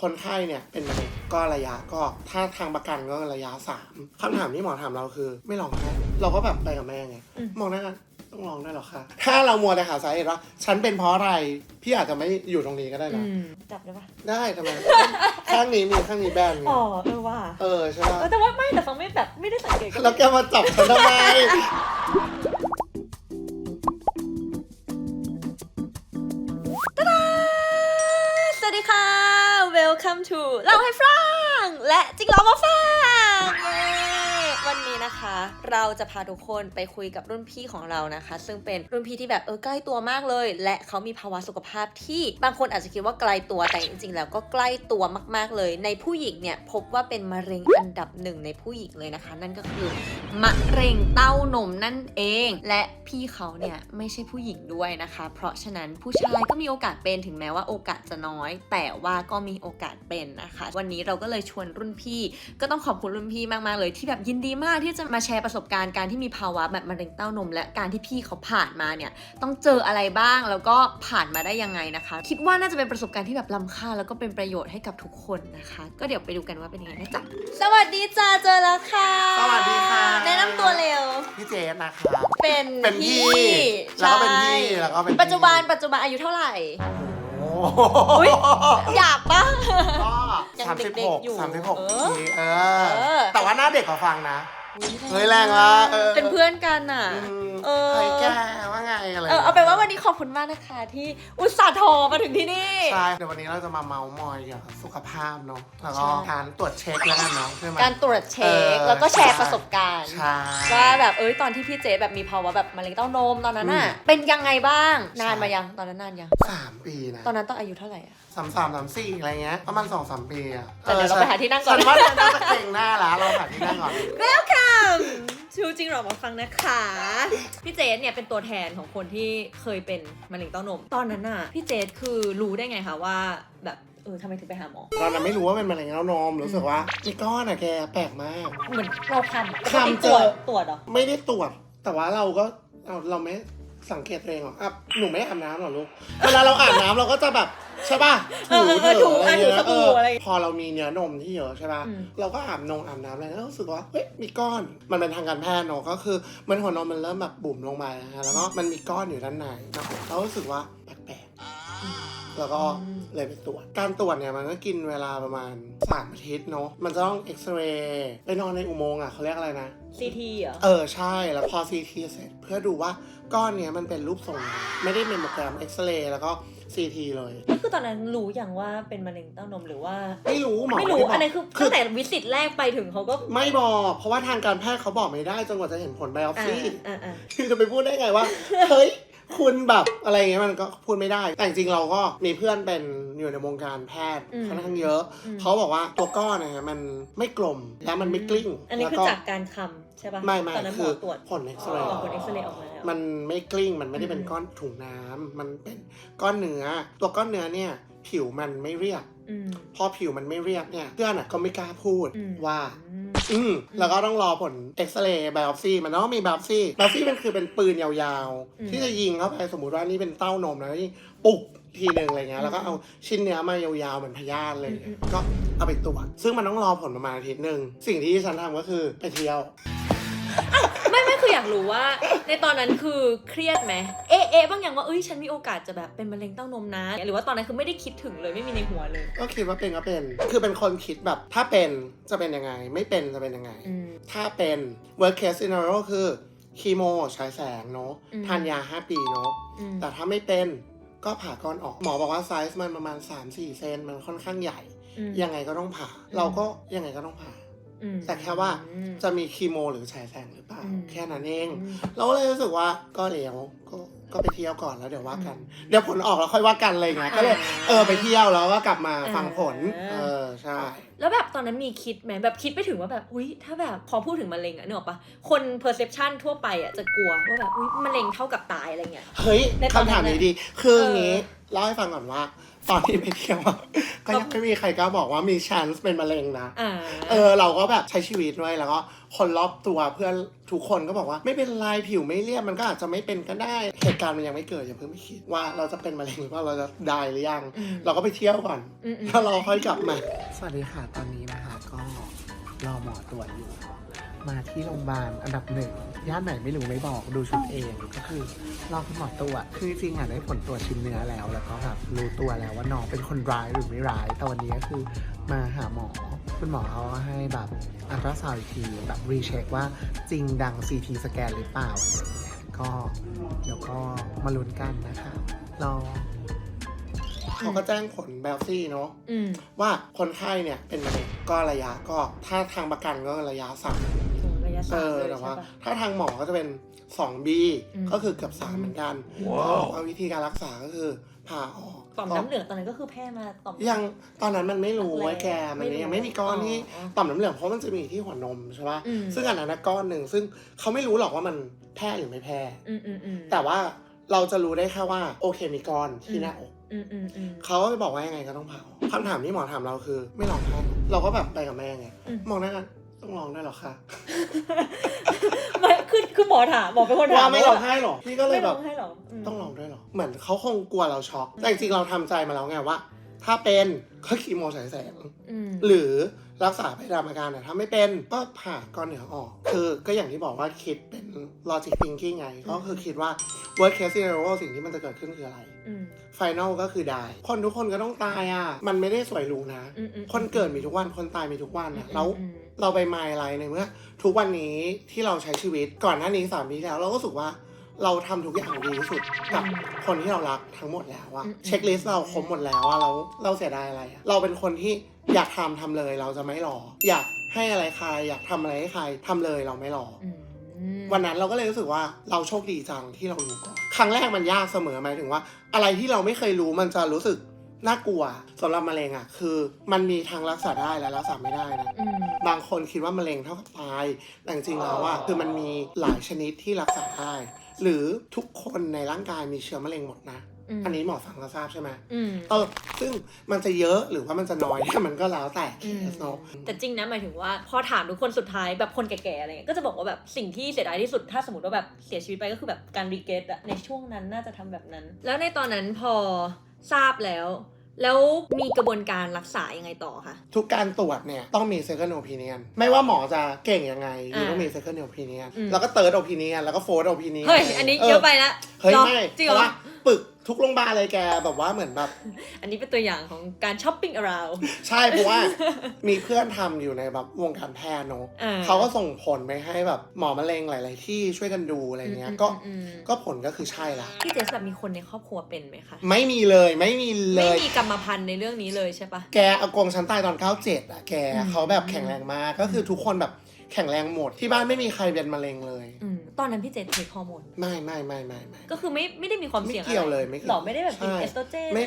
คนไข้เนี่ยเป็นมะเร็งก็ระยะก็ถ้าทางประกันก็ระยะ3คำถามที่หมอถามเราคือไม่ร้องไห้เราก็แบบไปกับแม่ไงมองหน้ากันต้องร้องได้หรอคะถ้าเรามัวแต่หาสาเหตุว่าฉันเป็นเพราะอะไรพี่อาจจะไม่อยู่ตรงนี้ก็ได้นะจับได้ปะได้ทำไม ข้างนี้มีข้างนี้แบนไงว่าใช่ป่ะแต่ว่าไม่แต่ฟังไม่ได้สังเกตแล้วแกมาจับฉันทำไมสวัสดีค่ะ Welcome to เล่าให้ฟังและจริงเล่ามาฟังวันนี้นะคะเราจะพาทุกคนไปคุยกับรุ่นพี่ของเรานะคะซึ่งเป็นรุ่นพี่ที่แบบใกล้ตัวมากเลยและเขามีภาวะสุขภาพที่บางคนอาจจะคิดว่าไกลตัวแต่จริงๆแล้วก็ใกล้ตัวมากๆเลยในผู้หญิงเนี่ยพบว่าเป็นมะเร็งอันดับหนึ่งในผู้หญิงเลยนะคะนั่นก็คือมะเร็งเต้านมนั่นเองและพี่เขาเนี่ยไม่ใช่ผู้หญิงด้วยนะคะเพราะฉะนั้นผู้ชายก็มีโอกาสเป็นถึงแม้ว่าโอกาสจะน้อยแต่ว่าก็มีโอกาสเป็นนะคะวันนี้เราก็เลยชวนรุ่นพี่ก็ต้องขอบคุณรุ่นพี่มากๆเลยที่แบบยินดีมากที่จะมาแชร์ประสบการณ์การที่มีภาวะแบบมะเร็งเต้านมและการที่พี่เขาผ่านมาเนี่ยต้องเจออะไรบ้างแล้วก็ผ่านมาได้ยังไงนะคะคิดว่าน่าจะเป็นประสบการณ์ที่แบบล้ำค่าแล้วก็เป็นประโยชน์ให้กับทุกคนนะคะก็เดี๋ยวไปดูกันว่าเป็นยังไงนะจ๊ะสวัสดีจ้าเจอแล้วค่ะสวัสดีค่ะแนะนำตัวเร็วพี่เจนนะครับเป็นพี่แล้วก็เป็นพี่แล้วก็เป็นปัจจุบันอายุเท่าไหร่อุ๊ยอยากปะก็36ปีแต่ว่าหน้าเด็กกว่าฟังนะเฮ้ยแรงว่ะเป็นเพื่อนกันอ่ะเฮ้ยแกว่าไงอะไรเอาเป็นว่าวันนี้ขอบคุณมากนะคะที่อุตส่าห์โทรมาถึงที่นี่ใช่เดี๋ยววันนี้เราจะมาเมาส์มอยเกี่ยวกับสุขภาพเนาะแล้วก็การตรวจเช็คแล้วกันเนาะใช่ไหมการตรวจเช็คแล้วก็แชร์ประสบการณ์ว่าแบบตอนที่พี่เจแบบมีภาวะแบบมะเร็งเต้านมตอนนั้นอ่ะเป็นยังไงบ้างนานมายังตอนนั้นนานยัง3 ปีนะตอนนั้นต้องอายุเท่าไหร่อะ33 34อะไรเงี้ยประมาณ 2-3 ปีอะเดี๋ยวเราไปหาที่นั่งก่อนฉันว่าน่าจะเก่งหน้าละเราหาที่นั่งก่อน Welcome ชูจริงหรอมาฟังนะคะพี่เจสเนี่ยเป็นตัวแทนของคนที่เคยเป็นมะเร็งเต้านมตอนนั้นน่ะพี่เจสคือรู้ได้ไงคะว่าแบบทำไมถึงไปหาหมอตอนนั้นไม่รู้ว่าเป็นมะเร็งเต้านมรู้สึกว่ามีก้อนอะแกแปลกมากเหมือนเราทำเจอตรวจเหรอไม่ได้ตรวจแต่ว่าเราก็เราไม่สังเกตตัวเองหรอหนูไม่อาบน้ำหรอลูกเวลาเราอาบน้ำเราก็จะแบบใช่ป่ะถูอะไรอย่างเงี้ยพอเรามีเนื้อนมที่เยอะใช่ป่ะเราก็อาบน้ำอะไรแล้วรู้สึกว่าเฮ้ยมีก้อนมันเป็นทางการแพทย์เนาะก็คือมันหัวนมมันเริ่มแบบบุ๋มลงมาแล้วก็มันมีก้อนอยู่ด้านในเรารู้สึกว่าแปลกๆแล้วก็เลยไปตรวจการตรวจเนี่ยมันก็กินเวลาประมาณ3 อาทิตย์เนาะมันจะต้องเอ็กซเรย์ไปนอนในอุโมงค์เขาเรียกอะไรนะCT เหรอใช่แล้วพอ CT เสร็จเพื่อดูว่าก้อนเนี้ยมันเป็นรูปทรงไม่ได้เมมโมแกรมเอ็กซเรย์แล้วก็ CT เลยนี่คือตอนนั้นรู้อย่างว่าเป็นมะเร็งเต้านมหรือว่าไม่รู้หมอไม่รู้อันนั้นคือตั้งแต่วิสิตแรกไปถึงเขาก็ไม่บอกเพราะว่าทางการแพทย์เขาบอกไม่ได้จนกว่าจะเห็นผลไบออปซี่คือจะไปพูดได้ไงว่าเฮ้ยคุณแบบอะไรเงี้ยมันก็พูดไม่ได้แต่จริงๆเราก็มีเพื่อนเป็นอยู่ในวงการแพทย์ค่อนข้างเยอะเขาบอกว่าตัวก้อนนะมันไม่กลมแล้วมันไม่กลิ้งอันนี้คือจากการคำใช่ป่ะไม่คือผลเอ็กซซเรย์ผลเอ็กซเรย์ออกมาแล้วมันไม่กลิ้งมันไม่ได้เป็นก้อนถุงน้ำมันเป็นก้อนเนื้อตัวก้อนเนื้อเนี่ยผิวมันไม่เรียบพอผิวมันไม่เรียบเนี่ยเพื่อนก็ไม่กล้าพูดว่าแล้วก็ต้องรอผลเอ็กซเรย์ไบออปซี่มันต้องมีไบออปซี่มันคือเป็นปืนยาวๆที่จะยิงเข้าไปสมมุติว่านี่เป็นเต้านมแล้วนี่ปุ๊บทีหนึ่งอะไรเงี้ยแล้วก็เอาชิ้นเนื้อมายาวๆเหมือนพยาธิเลยก็เอาไปตรวจซึ่งมันต้องรอผลประมาณอาทิตย์นึงสิ่งที่ฉันทำก็คือไปเที่ยวไม่คืออยากรู้ว่าในตอนนั้นคือเครียดไหมบางอย่างว่าฉันมีโอกาสจะแบบเป็นมะเร็งเต้านมนะหรือว่าตอนนั้นคือไม่ได้คิดถึงเลยไม่มีในหัวเลยก็คิดว่าเป็นก็เป็นคือเป็นคนคิดแบบถ้าเป็นจะเป็นยังไงไม่เป็นจะเป็นยังไงถ้าเป็น worst case scenario คือคีโมฉายแสงเนาะทานยา5 ปีเนาะแต่ถ้าไม่เป็นก็ผ่าก้อนออกหมอบอกว่าไซส์มันประมาณ 3-4 เซนมันค่อนข้างใหญ่ยังไงก็ต้องผ่าเราก็ยังไงก็ต้องผ่าแต่แค่ว่าจะมีคีโมหรือฉายแสงหรือเปล่าแค่นั้นเองเราเลยรู้สึกว่าก็เลี้ยวก็ไปเที่ยวก่อนแล้วเดี๋ยวว่ากันเดี๋ยวผลออกแล้วค่อยว่ากันเลยไงก็เลยไปเที่ยวแล้วก็กลับมาฟังผลใช่แล้วแบบตอนนั้นมีคิดไหมแบบคิดไปถึงว่าแบบถ้าแบบพอพูดถึงมะเร็งนึกออกปะคน perception ทั่วไปจะกลัวว่าแบบมะเร็งเท่ากับตายอะไรเงี้ยเฮ้ยคำถามนี้ดีคืออย่างนี้เล่าให้ฟังก่อนว่า ตอนที่ไปเที่ยวอะก็ยังไม่มีใครกล้าบอกว่ามีชันส์เป็นมะเร็งนะเราก็แบบใช้ชีวิตด้วยแล้วก็คนรอบตัวเพื่อนทุกคนก็บอกว่าไม่เป็นไรผิวไม่เรียบมันก็อาจจะไม่เป็นก็ได้เหตุการณ์มันยังไม่เกิดอย่าเพิ่งไปคิดว่าเราจะเป็นมะเร็งหรือว่าเราจะได้หรือยังเราก็ไปเที่ยวก่อนแล้วเราค่อยกลับมาสวัสดีค่ะตอนนี้นะคะก็รอหมอตรวจอยู่มาที่โรงพยาบาลอันดับหนึ่งย่านไหนไม่รู้ไม่บอกดูชุดเองก็คือรอคุณหมอตรวจคือจริงๆได้ผลตรวจชิ้นเนื้อแล้วก็แบบรู้ตัวแล้วว่าน้องเป็นคนร้ายหรือไม่ร้ายแต่วันนี้ก็คือมาหาหมอคุณหมอเขาให้แบบอัลตราซาวด์อีกทีแบบรีเช็คว่าจริงดัง CT สแกนหรือเปล่าอะไรอย่างเงี้ยก็เดี๋ยวก็มาลุ้นกันนะคะรอเขาก็แจ้งผลไบโอปซี่เนาะว่าคนไข้เนี่ยเป็นมะเร็งก็ระยะก็ถ้าทางประกันก็ระยะ3ระยะ3แต่ว่าถ้าทางหมอก็จะเป็น 2B ก็คือเกือบ3เหมือนกันว่าวิธีการรักษาก็คือผ่าออกต่อมน้ำเหลืองตอนนั้นก็คือแพร่มาต่อมยังตอนนั้นมันไม่รู้ไอ้แกมันยังไม่มีก้อนที่ต่อมน้ำเหลืองเพราะมันจะมีที่หัวนมใช่ป่ะซึ่งอันนั้นก้อนหนึ่งซึ่งเขาไม่รู้หรอกว่ามันแพร่หรือไม่แพร่แต่ว่าเราจะรู้ได้แค่ว่าโอเคมีก้อนที่หน้าอกเขาก็บอกว่ายังไงก็ต้องเผาคำถามที่หมอถามเราคือไม่ร้องไห้เราก็แบบไปกับแม่ไงมองหน้ากันต้องร้องได้หรอคะไม่คือหมอถามหมอเป็นคนถามว่าไม่ร้องไห้หรอพี่ก็เลยแบบต้องร้องด้วยหรอเหมือนเขาคงกลัวเราช็อกแต่จริงๆเราทำใจมาแล้วไงว่าถ้าเป็นก็คีโมฉายแสงหรือรักษาไปตามอาการถ้าไม่เป็นก็ผ่าก้อนเนื้อออกคือก็อย่างที่บอกว่าคิดเป็น logic thinking ไงก็คือคิดว่า worst case scenario สิ่งที่มันจะเกิดขึ้นคืออะไรfinal ก็คือได้คนทุกคนก็ต้องตายมันไม่ได้สวยหรูนะคนเกิดมีทุกวันคนตายมีทุกวันแล้วเราไปมายอะไรในเมื่อทุกวันนี้ที่เราใช้ชีวิตก่อนหน้านี้3 ปีแล้วเราก็รู้สึกว่าเราทำทุกอย่างดีที่สุดกับคนที่เรารักทั้งหมดแล้วเช็คลิสต์เราครบหมดแล้วเราเสียดายอะไรเราเป็นคนที่อยากทำเลยเราจะไม่รออยากให้อะไรใครอยากทำอะไรให้ใครทำเลยเราไม่รอวันนั้นเราก็เลยรู้สึกว่าเราโชคดีจังที่เรารู้ก่อนครั้งแรกมันยากเสมอหมายถึงว่าอะไรที่เราไม่เคยรู้มันจะรู้สึกน่ากลัวสำหรับมะเร็งคือมันมีทางรักษาได้และรักษาไม่ได้นะบางคนคิดว่ามะเร็งเท่ากับตายแต่จริงๆแล้วคือมันมีหลายชนิดที่รักษาได้หรือทุกคนในร่างกายมีเชื้อมะเร็งหมดนะอันนี้หมอฟังก็ทราบใช่ไหมซึ่งมันจะเยอะหรือว่ามันจะน้อยมันก็แล้วแต่เคสเนาะแต่จริงนะหมายถึงว่าพอถามทุกคนสุดท้ายแบบคนแก่ๆอะไรก็จะบอกว่าแบบสิ่งที่เสียดายที่สุดถ้าสมมติว่าแบบเสียชีวิตไปก็คือแบบการรีเกตในช่วงนั้นน่าจะทำแบบนั้นแล้วในตอนนั้นพอทราบแล้วมีกระบวนการรักษายังไงต่อคะทุกการตรวจเนี่ยต้องมี second opinion ไม่ว่าหมอจะเก่งยังไงต้องมี second opinion แล้วก็ third opinion แล้วก็ fourth opinion เฮ้ยอันนี้เยอะไปละเฮ้ยไม่เพราะว่าปึกทุกโรงพยาบาลเลยแกแบบว่าเหมือนแบบอันนี้เป็นตัวอย่างของการช้อปปิ้ง around ใช่เพราะว่ามีเพื่อนทำอยู่ในแบบวงการแพทย์เนาะเขาก็ส่งผลไปให้แบบหมอมะเร็งหลายๆที่ช่วยกันดูอะไรเงี้ยก็ผลก็คือใช่ละพี่เจสแบบมีคนในครอบครัวเป็นไหมคะไม่มีเลยไม่มีกรรมพันธุ์ในเรื่องนี้เลยใช่ปะแกอากงฉันตายตอน97แกเขาแบบแข็งแรงมากก็คือทุกคนแบบแข็งแรงหมดที่บ้านไม่มีใครเป็นมะเร็งเลยตอนนั้นพี่เจนเทคฮอร์โมนไม่ก็คือไม่ได้มีความเสี่ยงไม่เกี่ยวเลยไม่หรอไม่ได้แบบกินเอสโตรเจนไม่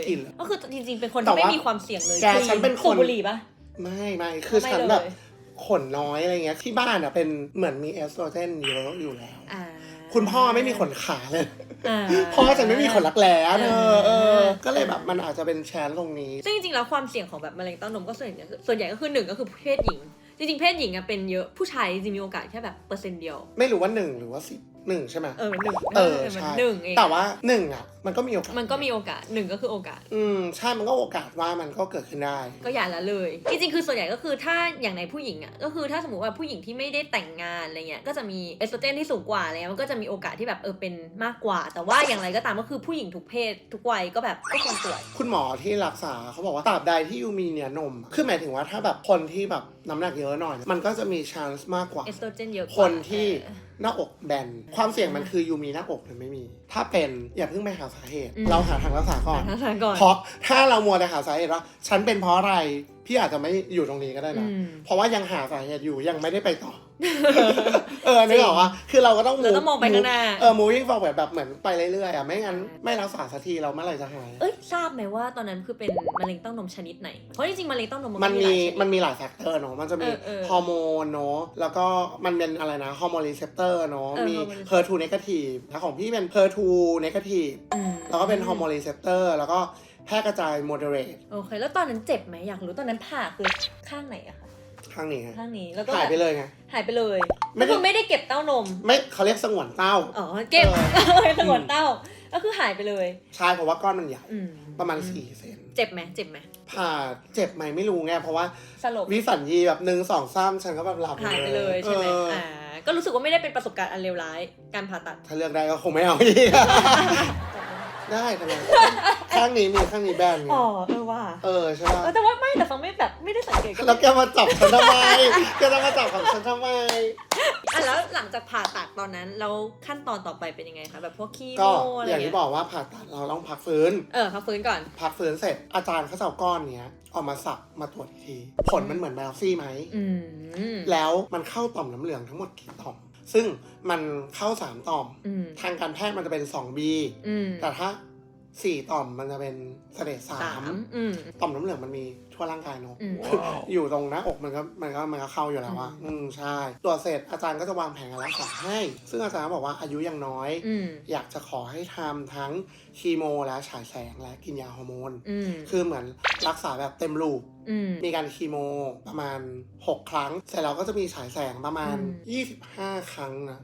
กินก็คือจริงๆเป็นคนที่ไม่มีความเสี่ยงเลยแกฉันเป็นคนบุหรี่ปะไม่คือฉันแบบขนน้อยอะไรเงี้ยที่บ้านเป็นเหมือนมีเอสโตรเจนเยอะอยู่แล้วคุณพ่อไม่มีขนขาเลยพ่อจะไม่มีขนรักแร้ก็เลยแบบมันอาจจะเป็นแชร์ตรงนี้ซึ่งจริงๆแล้วความเสี่ยงของแบบมะเร็งเต้านมก็ส่วนใหญ่ก็คือ1ก็คือเพศหญิงจริงๆเพศหญิงเป็นเยอะผู้ชายจริงมีโอกาสแค่แบบ%เดียวไม่รู้ว่า1หรือว่า10ใช่ไหม1ใช่เองแต่ว่า1มันก็มีโอกาส1ก็คือโอกาสใช่มันก็โอกาสว่ามันก็เกิดขึ้นได้ก็อย่าละเลยจริงๆคือส่วนใหญ่ก็คือถ้าอย่างในผู้หญิงก็คือถ้าสมมติว่าผู้หญิงที่ไม่ได้แต่งงานอะไรเงี้ยก็จะมีเอสโตรเจนที่สูงกว่าแล้วมันก็จะมีโอกาสที่แบบเป็นมากกว่าแต่ว่าอย่างไรก็ตามก็คือผู้หญิงทุกเพศทุกวัยก็แบบก็ควรตรวจคุณหมอที่รักษาเขาบอกว่าตราบใดที่ยูมีเนื้อนมคือหมายถึงว่าถ้าแบบคนที่แบบน้ำหนักเยอะหน่อยมันก็จะมี chance มากกว่าเอสโตรเจนเยอะคนที่หน้าอกแบนความเสี่ยงมันคือยูมีหน้าอกหรือไม่มีถ้าเป็นอย่าเพิ่งไปหาสาเหตุเราหาทางรักษาก่อนเพราะถ้าเรามัวแต่หาสาเหตุว่าฉันเป็นเพราะอะไรพี่อาจจะไม่อยู่ตรงนี้ก็ได้นะเพราะว่ายังหาสาเหตุอยู่ยังไม่ได้ไปต่อนึกออกว่าคือเราก็ต้องมองไปข้างหน้าmoving forward แบบเหมือนไปเรื่อยๆไม่งั้นไม่รักษาสักทีเราเมื่อไหร่จะหายทราบไหมว่าตอนนั้นคือเป็นมะเร็งเต้านมชนิดไหนเพราะจริงๆมะเร็งเต้านมมันมีหลายแฟกเตอร์เนาะมันจะมีฮอร์โมนเนาะแล้วก็มันเป็นอะไรนะฮอร์โมนรีเซปเตอร์เนาะมีHER2 negative ของพี่เป็นHER2 negative แล้วก็เป็นฮอร์โมนรีเซปเตอร์แล้วก็ แพร่กระจาย moderate โอเคแล้วตอนนั้นเจ็บไหมอยากรู้ตอนนั้นผ่าคือข้างไหนอะคะข้างนี้ไง ข้างนี้แล้วก็หายไปเลยไงหายไปเลยก็คือไม่ได้เก็บเต้านมไม่เขาเรียกสงวนเต้าอ๋อเก็บสงวนเต้าก็คือหายไปเลยใช่เพราะว่าก้อนมันใหญ่ประมาณ4 เซนเจ็บไหมผ่าเจ็บไหมไม่รู้ไงเพราะว่าสลบวิสัญญีแบบ1 2 3ฉันก็แบบหลับหายไปเลยใช่ไหมก็รู้สึกว่าไม่ได้เป็นประสบการณ์อันเลวร้ายการผ่าตัดถ้าเลือกได้ก็คงไม่เอาอีกได้ทำไมข้างนี้มีข้างนี้แบนไงอ๋อว่าใช่ป่ะแต่ว่าแต่ฟังไม่ได้สังเกตแล้วแกมาจับฉันทำไมแกจะมาจับของฉันทำไมแล้วหลังจากผ่าตัดตอนนั้นแล้วขั้นตอนต่อไปเป็นยังไงคะแบบพวกคีโมอะไรอย่างที่บอกว่าผ่าตัดเราต้องพักฟื้นพักฟื้นก่อนพักฟื้นเสร็จอาจารย์เขาจะเอาก้อนเนี้ยออกมาสับมาตรวจอีกทีผลมันเหมือนไบโอปซี่ไหมแล้วมันเข้าต่อมน้ำเหลืองทั้งหมดกี่ต่อมซึ่งมันเข้า3 ต่อมทางการแพทย์มันจะเป็น2B แต่ถ้า4 ต่อมมันจะเป็นเสลด3ต่อมน้ำเหลืองมันมีทั่วร่างกายเนอะอยู่ตรงหน้าอกมันก็เข้าอยู่แล้วว่าใช่ตัวเสร็จอาจารย์ก็จะวางแผนการรักษาให้ซึ่งอาจารย์บอกว่าอายุยังน้อยอยากจะขอให้ทำทั้งคีโมและฉายแสงและกินยาฮอร์โมนคือเหมือนรักษาแบบเต็มรูปมีการคีโมประมาณ6 ครั้งเสร็จแล้วก็จะมีฉายแสงประมาณ25 ครั้งนะ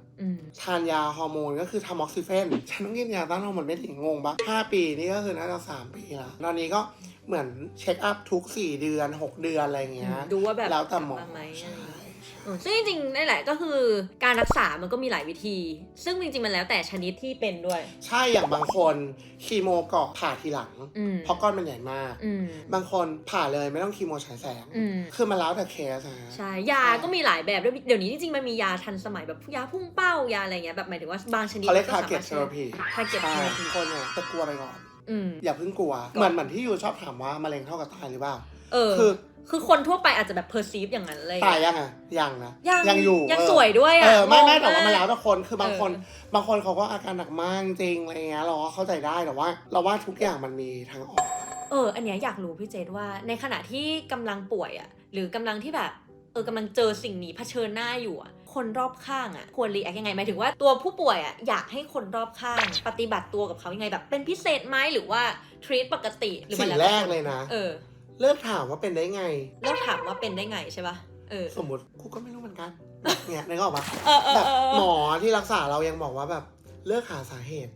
ทานยาฮอร์โมนก็คือทามอกซิเฟนฉันต้องกินยาต้านฮอร์โมนไม่ถึงงงปะ5 ปีนี่ก็คือน่าจะ3 ปีละตอนนี้ก็เหมือนเช็คอัพทุก4 เดือน6 เดือนอะไรเงี้ยดูว่าแบบแล้วแต่หมอซึ่งจริงๆนั่นแหละก็คือการรักษามันก็มีหลายวิธีซึ่งจริงๆมันแล้วแต่ชนิดที่เป็นด้วยใช่อย่างบางคนคีโมก่อนผ่าทีหลังเพราะก้อนมันใหญ่มากบางคนผ่าเลยไม่ต้องคีโมฉายแสงคือมันแล้วแต่เคสนะใช่ยาก็มีหลายแบบด้วยเดี๋ยวนี้จริงๆมันมียาทันสมัยแบบยาพุ่งเป้ายาอะไรเงี้ยแบบหมายถึงว่าบางชนิดเขาเรียก target therapy คนเนี่ยจะกลัวไปก่อนอย่าเพิ่งกลัวเหมือนที่ยูชอบถามว่ามะเร็งเท่ากับตายหรือเปล่าคือคนทั่วไปอาจจะแบบ perceive อย่างนั้นเลยตายยังอ่ะยังนะยังอยู่ยังสวยด้วยอ่ะไม่แต่ว่ามันแล้วแต่คนคือบางคนเขาก็อาการหนักมากจริงอะไรเงี้ยเราก็เข้าใจได้แต่ว่าเราว่าทุกอย่างมันมีทางออกอันเนี้ยอยากรู้พี่เจษว่าในขณะที่กำลังป่วยอ่ะหรือกำลังที่แบบกำลังเจอสิ่งนี้เผชิญหน้าอยู่อ่ะคนรอบข้างอ่ะควรรีแอคยังไงหมายถึงว่าตัวผู้ป่วยอ่ะอยากให้คนรอบข้างปฏิบัติตัวกับเขายังไงแบบเป็นพิเศษไหมหรือว่าทรีตปกติหรือสิ่งแรกเลยนะเลิกถามว่าเป็นได้ไงเลิกถามว่าเป็นได้ไงใช่ป่ะสมมติกูก็ไม่รู้เหมือนกันเนี่ยนึกออกปะแบบหมอที่รักษาเรายังบอกว่าแบบเลิกหาสาเหตุ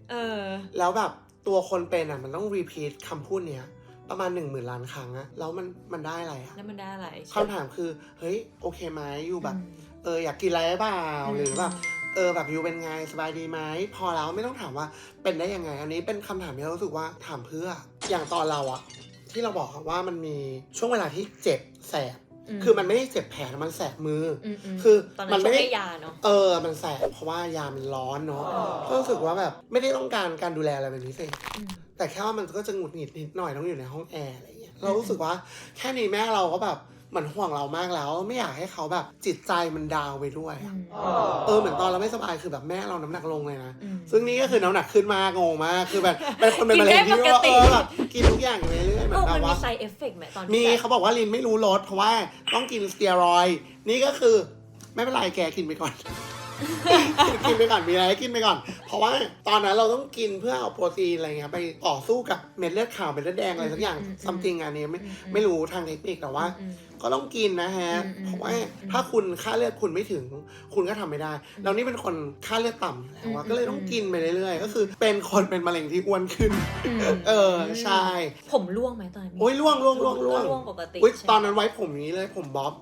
แล้วแบบตัวคนเป็นอ่ะมันต้องรีพีทคำพูดเนี้ยประมาณ10,000 ล้านครั้งอะแล้วมันได้อะไรอะแล้วมันได้อะไรคำถามคือเฮ้ยโอเคไหมอยู่แบบอยากกินอะไรเปล่าหรือแบบแบบอยู่เป็นไงสบายดีไหมพอแล้วไม่ต้องถามว่าเป็นได้ยังไงอันนี้เป็นคำถามที่เรารู้สึกว่าถามเพื่ออย่างตอนเราอะที่เราบอกว่ามันมีช่วงเวลาที่เจ็บแสบคือมันไม่ได้เจ็บแผลมันแสบมือคือมันไม่ได้ยาเนาะมันแสบเพราะว่ายามันร้อนเนาะก็รู้สึกว่าแบบไม่ได้ต้องการดูแลอะไรเป็นพิเศษแต่แค่ว่ามันก็จะหงุดหงิดนิดหน่อยต้องอยู่ในห้องแอร์อะไรอย่างเงี้ยเรารู้สึกว่าแค่นี้แม่เราก็แบบเหมือนห่วงเรามากแล้วไม่อยากให้เขาแบบจิตใจมันดาวไปด้วยเหมือนตอนเราไม่สบายคือแบบแม่เราน้ำหนักลงเลยนะซึ่งนี่ก็คือน้ำหนักขึ้นมากงงมากคือแบบเป็นคนเป็นมะเร็งที่ว่าแบบกินทุกอย่างอยู่เรื่อยๆเหมือนแบบว่ามี side effect ไหมตอนมีเขาบอกว่าลินไม่รู้รสเพราะว่าต้องกินสเตียรอยด์นี่ก็คือไม่เป็นไรแกกินไปก่อนกินไปก่อนมีอะไรกินไปก่อนเพราะว่าตอนนั้นเราต้องกินเพื่อเอาโปรตีนอะไรเงี้ยไปต่อสู้กับเม็ดเลือดขาวเม็ดเลือดแดงอะไรสักอย่างซัมติงอันนี้ไม่รู้ทางเทคนิคแต่ว่าก็ต้องกินนะฮะเพราะว่าถ้าคุณค่าเลือดคุณไม่ถึงคุณก็ทำไม่ได้แล้วนี่เป็นคนค่าเลือดต่ำอยู่แล้วก็เลยต้องกินไปเรื่อยๆก็คือเป็นคนเป็นมะเร็งที่อ้วนขึ้นใช่ผมร่วงไหมตอนนี้โอ้ยร่วงปกติตอนนั้นไว้ผมนี้เลยผมบ๊อบ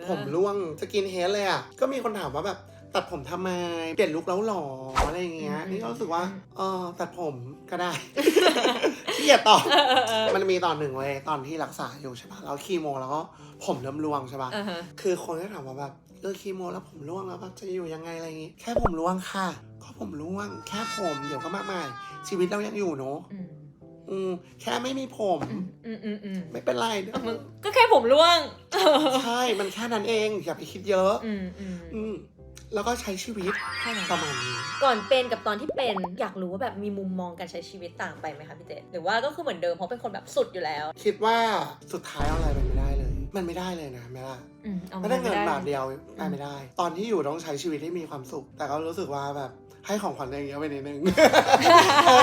ผมร่วงสกินเฮดเลยอ่ะก็มีคนถามว่าแบบตัดผมทำไมเปลี่ยนลุคแล้วหรออะไรอย่างเงี้ยนี่ก็รู้สึกว่าตัดผมก็ได้ที่อย่าตอบมันมีตอนหนึ่งเว้ยตอนที่รักษาอยู่ใช่ปะแล้วคีโมแล้วก็ผมเริ่มร่วงใช่ปะคือคนก็ถามว่าแบบคีโมแล้วผมร่วงแล้วจะอยู่ยังไงอะไรอย่างงี้แค่ผมร่วงค่ะก็ผมร่วงแค่ผมเดี๋ยวก็มากมายชีวิตเรายังอยู่เนาะแค่ไม่มีผมไม่เป็นไรก็แค่ผมร่วงใช่มันแค่นั้นเองอย่าไปคิดเยอะแล้วก็ใช้ชีวิตประมาณนี้ก่อนเป็นกับตอนที่เป็นอยากรู้ว่าแบบมีมุมมองการใช้ชีวิตต่างไปไหมคะพี่เจษหรือว่าก็คือเหมือนเดิมเพราะเป็นคนแบบสุดอยู่แล้วคิดว่าสุดท้ายเอาอะไรไปไม่ได้เลยมันไม่ได้เลยนะแม่ล่ะไม่ได้เงินบาทเดียวไม่ได้ตอนที่อยู่ต้องใช้ชีวิตให้มีความสุขแต่ก็รู้สึกว่าแบบ ให้ของขวัญตัวเองเยอะไปนิดนึง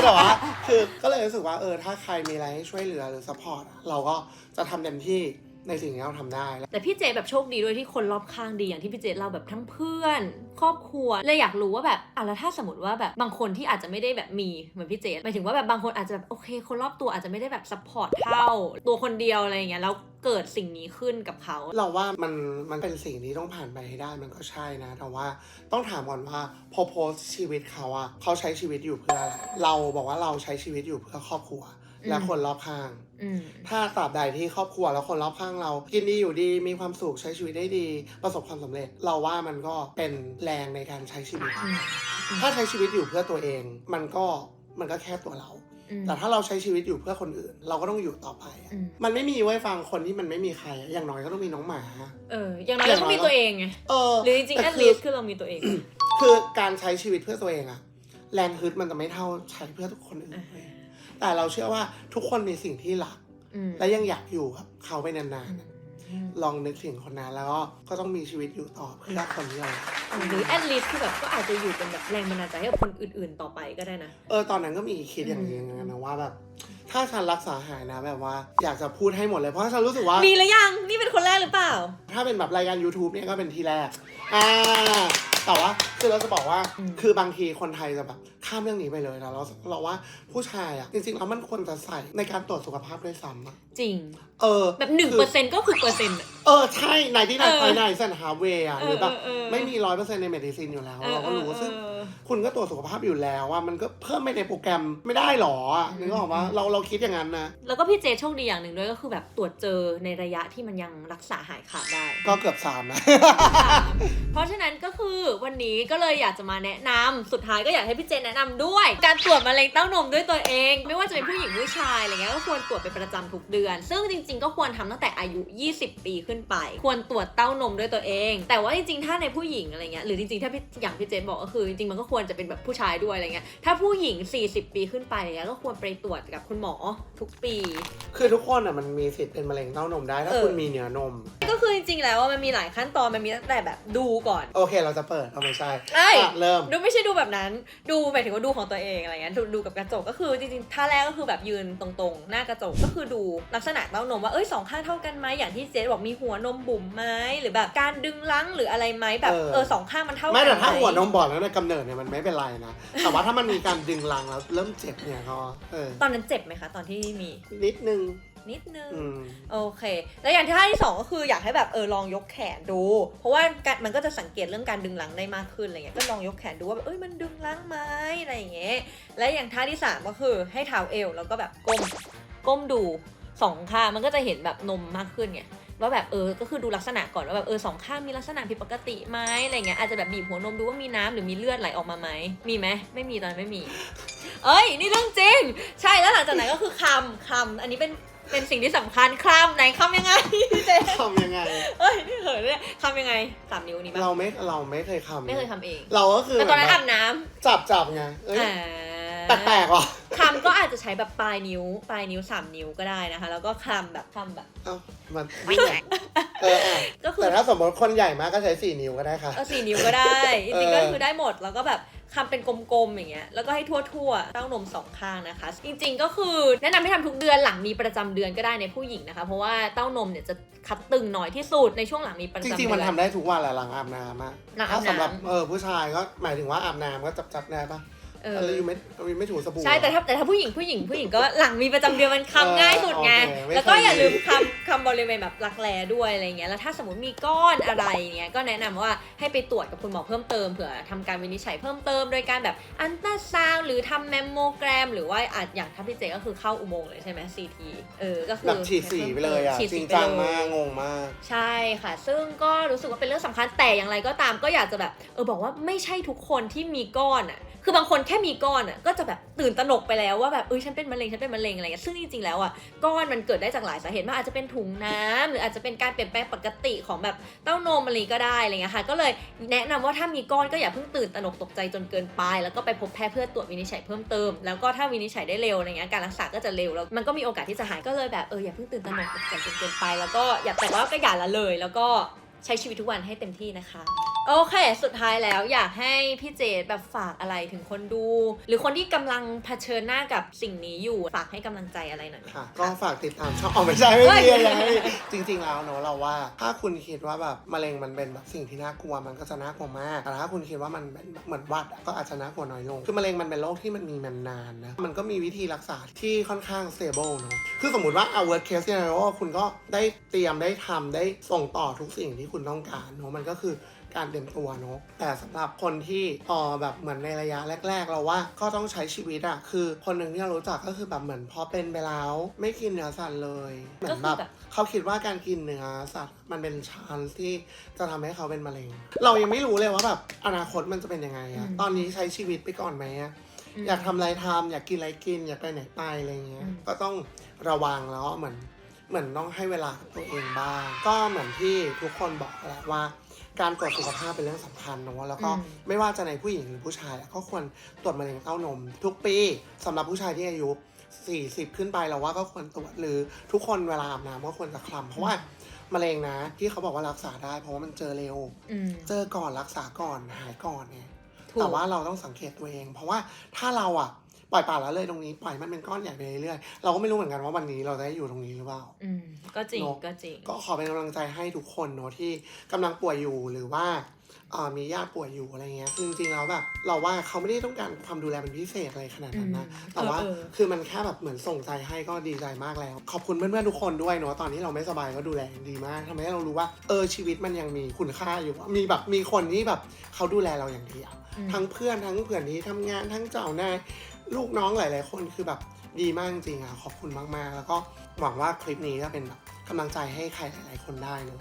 แต่ว่าคือก็เลยรู้สึกว่าถ้าใครมีอะไรให้ช่วยเหลือหรือซัพพอร์ตเราก็จะทำเต็มที่ในสิ่งที่เราทำได้แต่พี่เจแบบโชคดีด้วยที่คนรอบข้างดีอย่างที่พี่เจเล่าแบบทั้งเพื่อนครอบครัวเลยอยากรู้ว่าแบบแล้วถ้าสมมติว่าแบบบางคนที่อาจจะไม่ได้แบบมีเหมือนพี่เจหมายถึงว่าแบบบางคนอาจจะแบบโอเคคนรอบตัวอาจจะไม่ได้แบบซัพพอร์ตเท่าตัวคนเดียวอะไรอย่างเงี้ยแล้วเกิดสิ่งนี้ขึ้นกับเขาเราว่ามันเป็นสิ่งที่ต้องผ่านไปให้ได้มันก็ใช่นะแต่ว่าต้องถามก่อนว่าพอโพสชีวิตเขาใช้ชีวิตอยู่เพื่ออะไรเราบอกว่าเราใช้ชีวิตอยู่เพื่อครอบครัวและคนรอบข้างถ้าตราบใดที่ครอบครัวแล้วคนรอบข้างเรากินดีอยู่ดีมีความสุขใช้ชีวิตได้ดีประสบความสำเร็จเราว่ามันก็เป็นแรงในการใช้ชีวิตถ้าใช้ชีวิตอยู่เพื่อตัวเองมันก็แค่ตัวเราแต่ถ้าเราใช้ชีวิตอยู่เพื่อคนอื่นเราก็ต้องอยู่ต่อไปมันไม่มีไว้ฟังคนที่มันไม่มีใครอย่างน้อยก็ต้องมีน้องหมาอย่างน้อยก็ต้องมีตัวเองไงหรือจริงๆ at least คือเรามีตัวเองคือการใช้ชีวิตเพื่อตัวเองแรงฮึดมันจะไม่เท่าใช้เพื่อทุกคนอื่นแต่เราเชื่อว่าทุกคนมีสิ่งที่รักและยังอยากอยู่กับเขาไปนานๆลองนึกถึงคนนั้นแล้วก็ต้องมีชีวิตอยู่ต่อเพื่อคนที่เราหรือ at least คือแบบก็อาจจะอยู่เป็นแบบแรงบันดาลใจให้กับคนอื่นๆต่อไปก็ได้นะตอนนั้นก็มีคิดอย่างนี้นะว่าแบบถ้าฉันรักษาหายนะแบบว่าอยากจะพูดให้หมดเลยเพราะฉันรู้สึกว่ามีหรือยังนี่เป็นคนแรกหรือเปล่าถ้าเป็นแบบรายการ YouTube เนี่ยก็เป็นที่แรกแต่ว่าคือเราจะบอกว่าคือบางทีคนไทยจะแบบข้ามเรื่องนี้ไปเลยนะเราว่าผู้ชายจริงๆแล้วมันควรจะใส่ในการตรวจสุขภาพด้วยซ้ำจริงแบบ 1% ก็คือเปอร์เซ็นต์ใช่ในที่ไหนภายในเส้นหาเวย์หรือแบบไม่มี 100% ในเมดิซินอยู่แล้วเราก็รู้ซึ่งคุณก็ตรวจสุขภาพอยู่แล้วว่ามันก็เพิ่มไม่ในโปรแกรมไม่ได้หรอนึกออกว่าเราคิดอย่างนั้นนะแล้วก็พี่เจโชคดีอย่างหนึ่งด้วยก็คือแบบตรวจเจอในระยะที่มันยังรักษาหายขาดได้ก็เกือบ3นะเพราะฉะนั้นก็คือวันนี้ก็เลยอยากจะมาแนะนำสุดท้ายก็อยากให้พี่เจแนะนำด้วยการตรวจมะเร็งเต้านมด้วยตัวเองไม่ว่าจะเป็นผู้หญิงผู้ชายอะไรเงี้ยก็ควรตรวจเป็นประจำทุกเดือนซึ่งจริงๆก็ควรทำตั้งแต่อายุ20 ปีขึ้นไปควรตรวจเต้านมด้วยตัวเองแต่ว่าจริงๆถ้าในผู้หญิงอะไรเงี้ยหรือจริงๆถ้าอย่างพี่เจบอกก็คือจริงๆมันก็ควรจะเป็นแบบผู้ชายด้วยอะไรเงี้ยถ้าผู้หญิง40 ปีขึ้นไปเงี้ยก็ควรไปตรวจกับคุณหมอทุกปีคือทุกคนมันมีสิทธิ์เป็นมะเร็งเต้านมได้ถ้าคุณมีเนื้อนมก็คือจริงๆแล้วมันมีหลายขั้นตอนมันมีตั้งแต่แบบดูก่อนโอเคเราจะเปิดไม่ใช่เริ่มดูไม่ใช่ดูแบบนั้นดูหมายถึงว่าดูของตัวเองอะไรเงี้ยดูกับกระจกก็คือจริงๆท่าแรกก็คือแบบยืนตรงๆหน้ากระจกก็คือดูลักษณะเต้านมว่าสองข้างเท่ากันไหมอย่างที่เจ๊บอกมีหัวนมบุ๋มไหมหรือแบบการดึงรั้งหรืออะไรไหมแบบสองข้างมันเท่ากันไม่แต่ถ้าหัวนมบอดแล้วในกำเนิดเนี่ยมันไม่เป็นไรนะแต่ว่าถ้ามันมีการดึงรั้งแล้วเริ่มเจ็บเนี่ยก็ตอนนั้นเจ็บไหมคะตอนที่มีนิดนึงโอเคแล้วอย่างที่ท่าที่2ก็คืออยากให้แบบลองยกแขนดูเพราะว่ามันก็จะสังเกตเรื่องการดึงรั้งได้มากขึ้นอะไรเงี้ยก็ลองยกแขนดูว่าแบบมันดึงรั้งไหมอะไรอย่างเงี้ยและอย่างท่าที่3ก็คือให้เท้าเอวแล้วก็แบบก้มดู2ข้างมันก็จะเห็นแบบนมมากขึ้นไงว่าแบบก็คือดูลักษณะก่อนว่าแบบสองข้างมีลักษณะผิดปกติไหมอะไรเงี้ยอาจจะแบบบีบหัวนมดูว่ามีน้ำหรือมีเลือดไหลออกมาไหมมีไหมไม่มีตอนนั้นไม่มีนี่เรื่องจริงใช่แล้วหลังจากนั้นก็คือคำอันนี้เป็นสิ่งที่สำคัญคำไหนคำยังไงพี่เจคำยังไงนี่เหรอเนี่ยคำยังไง3 นิ้วนี้ป่ะเราไม่เคยคำไม่เคยคำเองเราก็คือแต่ตอนนั้นอาบน้ำจับไงแปลกว่ะคำก็อาจจะใช้แบบปลายนิ้ว3 นิ้วก็ได้นะคะแล้วก็คำแบบมันไม่เหมือนก็คือแต่ถ้าสมมติคนใหญ่มากก็ใช้4 นิ้วก็ได้ค่ะ4 นิ้วก็ได้จริงๆก็คือได้หมดแล้วก็แบบคำเป็นกลมๆอย่างเงี้ยแล้วก็ให้ทั่วเต้านม2ข้างนะคะจริงๆก็คือแนะนำให้ทำทุกเดือนหลังมีประจำเดือนก็ได้ในผู้หญิงนะคะเพราะว่าเต้านมเนี่ยจะคัดตึงน้อยที่สุดในช่วงหลังมีประจำเดือนจริงๆมันทำได้ทุกวันแหละหลังอาบน้ำถ้าสำหรับผู้ชายก็หมายถึงว่าอาบน้ำก็จับได้ปะแล้วอยู่ไม่ถูสบู่ใช่แต่ถ้าผู้หญิงก็หลังมีประจำเดือนมันคำง่ายสุดไงแล้วก็อย่าลืมคำบริเวณแบบรักแร้ด้วยอะไรเงี้ยแล้วถ้าสมมติมีก้อนอะไรเงี้ยก็แนะนำว่าให้ไปตรวจกับคุณหมอเพิ่มเติมเผื่อทำการวินิจฉัยเพิ่มเติมโดยการแบบอัลตราซาวด์หรือทำแมมโมแกรมหรือว่าอาจอย่างทัพพี่เจก็คือเข้าอุโมงค์เลยใช่ไหม CT ก็คือแบบฉีดสีไปเลยจริงจังมากงงมากใช่ค่ะซึ่งก็รู้สึกว่าเป็นเรื่องสำคัญแต่อย่างไรก็ตามก็อยากจะแบบบอกว่าไม่ใช่ทุกคนที่มีก้อนคือบางคนแค่มีก้อนก็จะแบบตื่นตระหนกไปแล้วว่าแบบฉันเป็นมะเร็งอะไรเงี้ยซึ่งจริงๆแล้วก้อนมันเกิดได้จากหลายสาเหตุมากอาจจะเป็นถุงน้ำหรืออาจจะเป็นการเปลี่ยนแปลงปกติของแบบเต้านมอะไรก็ได้อะไรเงี้ยค่ะก็เลยแนะนำว่าถ้ามีก้อนก็อย่าเพิ่งตื่นตระหนกตกใจจนเกินไปแล้วก็ไปพบแพทย์เพื่อตรวจวินิจฉัยเพิ่มเติมแล้วก็ถ้าวินิจฉัยได้เร็วอะไรเงี้ยการรักษาก็จะเร็วแล้วมันก็มีโอกาสที่จะหายก็เลยแบบอย่าเพิ่งตื่นตระหนกตกใจจนเกินไปแล้วก็อย่าแต่ว่าก็อย่าละเลยแล้วก็ใช้ชีวิตทุกวันให้เต็มที่นะคะ โอเคสุดท้ายแล้วอยากให้พี่เจดแบบฝากอะไรถึงคนดู หรือคนที่กำลังเผชิญหน้ากับสิ่งนี้อยู่ฝากให้กำลังใจอะไรหน่อยไหม ค่ะก็ฝากติดตามช่องไม่ใช่ไม่มีอะไรจริงๆแล้วเนอะเราว่าถ้าคุณคิดว่าแบบมะเร็งมันเป็นแบบสิ่งที่น่ากลัวมันก็จะน่ากลัวมากแต่ถ้าคุณคิดว่ามันเป็นเหมือนหวัดก็อาจจะน่ากลัวน้อยลงคือมะเร็งมันเป็นโรคที่มันมีมานานนะมันก็มีวิธีรักษาที่ค่อนข้าง stable เนอะคือสมมติว่าworst case scenario คุณก็ได้เตรียมได้ทำได้ส่งต่อทุกสิ่งที่คุณต้องการเนอะมันก็คือการเตรียมตัวเนอะแต่สำหรับคนที่แบบเหมือนในระยะแรกๆเราว่าก็ต้องใช้ชีวิตอะคือคนหนึ่งที่เรารู้จักก็คือแบบเหมือนพอเป็นไปแล้วไม่กินเนื้อสัตว์เลยเหมือนแบบเขาคิดว่าการกินเนื้อสัตว์มันเป็นชานที่จะทำให้เขาเป็นมะเร็งเรายังไม่รู้เลยว่าแบบอนาคตมันจะเป็นยังไงอะตอนนี้ใช้ชีวิตไปก่อนไหมอะอยากทำอะไรทำอยากกินอะไรกินอยากไปไหนไปอะไรเงี้ยก็ต้องระวังแล้วเหมือนต้องให้เวลากับตัวเองบ้างก็เหมือนที่ทุกคนบอกแหละว่าการตรวจสุขภาพเป็นเรื่องสำคัญเนอะแล้วก็ไม่ว่าจะในผู้หญิงหรือผู้ชายก็ควรตรวจมะเร็งเต้านมทุกปีสำหรับผู้ชายที่อายุ40ขึ้นไปเราว่าก็ควรตรวจหรือทุกคนเวลาอาบน้ำก็ควรจะคลำเพราะว่ามะเร็งนะที่เขาบอกว่ารักษาได้เพราะว่ามันเจอเร็วเจอก่อนรักษาก่อนหายก่อนไงแต่ว่าเราต้องสังเกตตัวเองเพราะว่าถ้าเราปล่อยปละละเลยตรงนี้ปล่อยมันเป็นก้อนใหญ่ไปเรื่อยๆเราก็ไม่รู้เหมือนกันว่าวันนี้เราจะได้อยู่ตรงนี้หรือเปล่าก็จริงก็จริงก็ขอเป็นกำลังใจให้ทุกคนเนอะที่กำลังป่วยอยู่หรือว่ามีญาติป่วยอยู่อะไรเงี้ยคือจริงๆแล้วแบบเราว่าเขาไม่ได้ต้องการความดูแลเป็นพิเศษอะไรขนาดนั้นนะแต่ว่าคือมันแค่แบบเหมือนส่งใจให้ก็ดีใจมากแล้วขอบคุณเพื่อนๆทุกคนด้วยเนอะตอนที่เราไม่สบายก็ดูแลดีมากทำให้เรารู้ว่าชีวิตมันยังมีคุณค่าอยู่มีคนที่แบบเขาดูแลเราอย่างดีทั้งเพื่อนที่ทำงานทั้งเจ้านายลูกน้องหลายๆคนคือแบบดีมากจริงขอบคุณมากๆแล้วก็หวังว่าคลิปนี้จะเป็นแบบกำลังใจให้ใครหลายๆคนได้เนอะ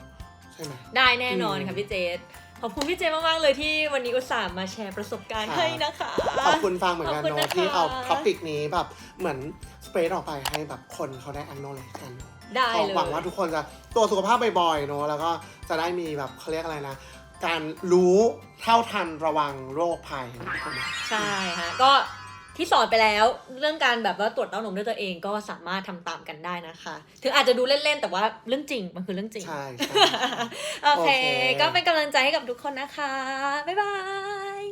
ใช่ไหมได้แน่นอนค่ะพี่เจษขอบคุณพี่เจมากๆเลยที่วันนี้อุตส่าห์มาแชร์ประสบการณ์ให้นะคะขอบคุณฟังเหมือนกันเนอะที่เอาท็อปิกนี้แบบเหมือนสเปรดออกไปให้แบบคนเขาได้ acknowledge กันได้เลยหวังว่าทุกคนจะตรวจสุขภาพบ่อยๆเนอะแล้วก็จะได้มีแบบเขาเรียกอะไรนะการรู้เท่าทันระวังโรคภัยใช่ฮะก็ที่สอนไปแล้วเรื่องการแบบว่าตรวจเต้านมด้วยตัวเองก็สามารถทำตามกันได้นะคะถึงอาจจะดูเล่นๆแต่ว่าเรื่องจริงมันคือเรื่องจริงใช่ โอเคก็เป็นกำลังใจให้กับทุกคนนะคะบ๊ายบาย